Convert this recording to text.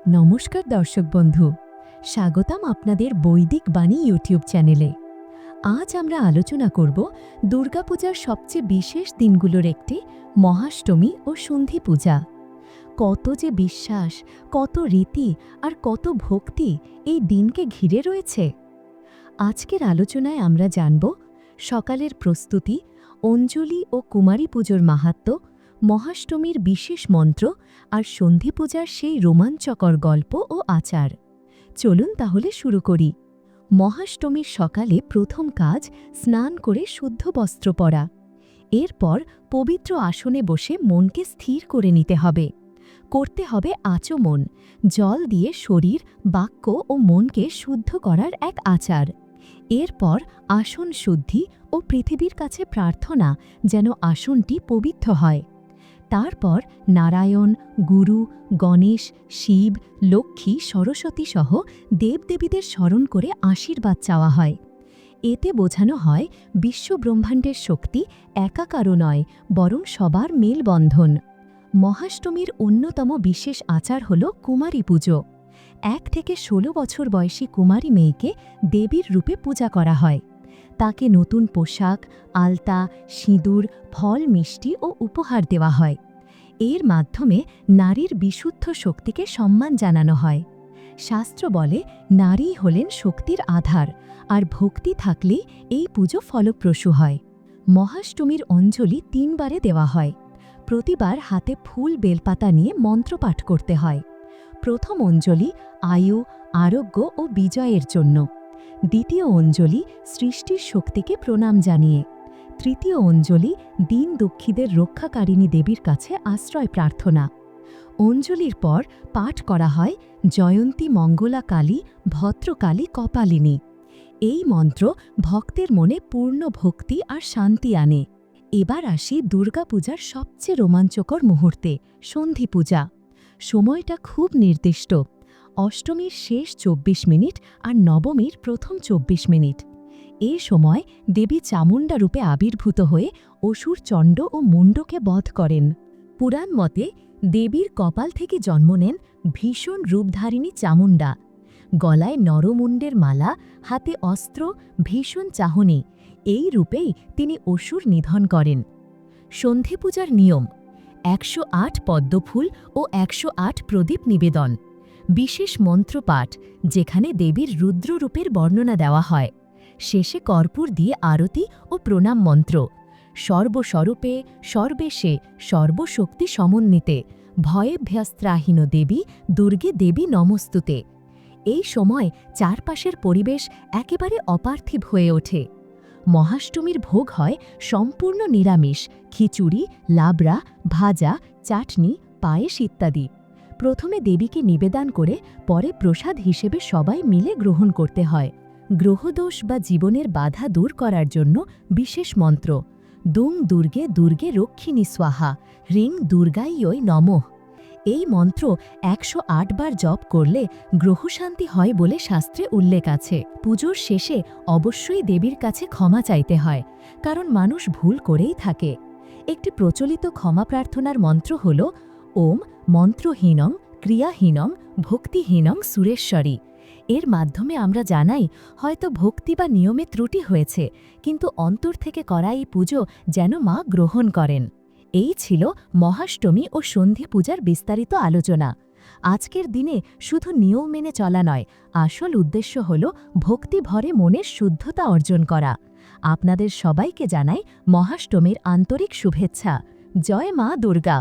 নমস্কার দর্শক বন্ধু, স্বাগতম আপনাদের বৈদিক বাণী ইউটিউব চ্যানেলে। আজ আমরা আলোচনা করব দুর্গাপূজার সবচেয়ে বিশেষ দিনগুলোর একটি মহাষ্টমী ও সন্ধি পূজা। কত যে বিশ্বাস, কত রীতি আর কত ভক্তি এই দিনকে ঘিরে রয়েছে। আজকের আলোচনায় আমরা জানব সকালের প্রস্তুতি, অঞ্জলি ও কুমারী পুজোর মাহাত্ম্য, মহাষ্টমীর বিশেষ মন্ত্র আর সন্ধি পূজার সেই রোমাঞ্চকর গল্প ও আচার। চলুন তাহলে শুরু করি। মহাষ্টমীর সকালে প্রথম কাজ স্নান করে শুদ্ধ বস্ত্র পরা। এরপর পবিত্র আসনে বসে মনকে স্থির করে নিতে হবে। করতে হবে আচমন, জল দিয়ে শরীর, বাক্য ও মনকে শুদ্ধ করার এক আচার। এরপর আসন শুদ্ধি ও পৃথিবীর কাছে প্রার্থনা যেন আসনটি পবিত্র হয়। তারপর নারায়ণ, গুরু, গণেশ, শিব, লক্ষ্মী, সরস্বতী সহ দেবদেবীদের স্মরণ করে আশীর্বাদ চাওয়া হয়। এতে বোঝানো হয় বিশ্বব্রহ্মাণ্ডের শক্তি একা কারো নয়, বরং সবার মেলবন্ধন। মহাষ্টমীর অন্যতম বিশেষ আচার হল কুমারী পুজো। 1 থেকে 16 বছর বয়সী কুমারী মেয়েকে দেবীর রূপে পূজা করা হয়। তাকে নতুন পোশাক, আলতা, সিঁদুর, ফল, মিষ্টি ও উপহার দেওয়া হয়। এর মাধ্যমে নারীর বিশুদ্ধ শক্তিকে সম্মান জানানো হয়। শাস্ত্র বলে নারী হলেন শক্তির আধার, আর ভক্তি থাকলেই এই পুজো ফলপ্রসূ হয়। মহাষ্টমীর অঞ্জলি 3 বারে দেওয়া হয়। প্রতিবার হাতে ফুল, বেলপাতা নিয়ে মন্ত্রপাঠ করতে হয়। প্রথম অঞ্জলি আয়ু, আরোগ্য ও বিজয়ের জন্য। দ্বিতীয় অঞ্জলি সৃষ্টির শক্তিকে প্রণাম জানিয়ে। তৃতীয় অঞ্জলি দীন দুঃখীদের রক্ষাকারিণী দেবীর কাছে আশ্রয় প্রার্থনা। অঞ্জলির পর পাঠ করা হয় জয়ন্তী মঙ্গলা কালী, ভদ্রকালী কপালিনী। এই মন্ত্র ভক্তের মনে পূর্ণ ভক্তি আর শান্তি আনে। এবার আসি দুর্গাপূজার সবচেয়ে রোমাঞ্চকর মুহূর্তে, সন্ধি পূজা। সময়টা খুব নির্দিষ্ট। অষ্টমীর শেষ 24 মিনিট আর নবমীর প্রথম 24 মিনিট। এই সময় দেবী চামুণ্ডা রূপে আবির্ভূত হয়ে অসুর চণ্ড ও মুণ্ডকে বধ করেন। পুরাণ মতে দেবীর কপাল থেকে জন্ম নেন ভীষণ রূপধারিণী চামুণ্ডা। গলায় নরমুণ্ডের মালা, হাতে অস্ত্র, ভীষণ চাহনি। এই রূপেই তিনি অসুর নিধন করেন। সন্ধি পূজার নিয়ম: 108 পদ্মফুল ও 108 প্রদীপ নিবেদন। বিশেষ মন্ত্রপাঠ, যেখানে দেবীর রুদ্ররূপের বর্ণনা দেওয়া হয়। শেষে কর্পূর দিয়ে আরতি ও প্রণাম মন্ত্র: সর্বস্বরূপে, সর্বেশে, সর্বশক্তি সমন্বিতে, ভয়েভ্যস্ত্রাহীন দেবী, দুর্গে দেবী নমস্তুতে। এই সময় চারপাশের পরিবেশ একেবারে অপার্থিব হয়ে ওঠে। মহাষ্টমীর ভোগ হয় সম্পূর্ণ নিরামিষ: খিচুড়ি, লাবড়া, ভাজা, চাটনি, পায়েস ইত্যাদি। প্রথমে দেবীকে নিবেদন করে পরে প্রসাদ হিসেবে সবাই মিলে গ্রহণ করতে হয়। গ্রহদোষ বা জীবনের বাধা দূর করার জন্য বিশেষ মন্ত্র: দুং দুর্গে দুর্গে রক্ষিণী স্বাহা, হ্রিং দুর্গায়ৈ নমঃ। এই মন্ত্র 108 বার জপ করলে গ্রহশান্তি হয় বলে শাস্ত্রে উল্লেখ আছে। পুজোর শেষে অবশ্যই দেবীর কাছে ক্ষমা চাইতে হয়, কারণ মানুষ ভুল করেই থাকে। একটি প্রচলিত ক্ষমা প্রার্থনার মন্ত্র হল ওম মন্ত্রহীনং ক্রিয়াহীনং ভক্তিহীনং সুরেশ্বরী। এর মাধ্যমে আমরা জানাই হয়তো ভক্তি বা নিয়মে ত্রুটি হয়েছে, কিন্তু অন্তর থেকে করা এই পুজো যেন মা গ্রহণ করেন। এই ছিল মহাষ্টমী ও সন্ধি পূজার বিস্তারিত আলোচনা। আজকের দিনে শুধু নিয়ম মেনে চলা নয়, আসল উদ্দেশ্য হল ভক্তি ভরে মনের শুদ্ধতা অর্জন করা। আপনাদের সবাইকে জানাই মহাষ্টমীর আন্তরিক শুভেচ্ছা। জয় মা দুর্গা।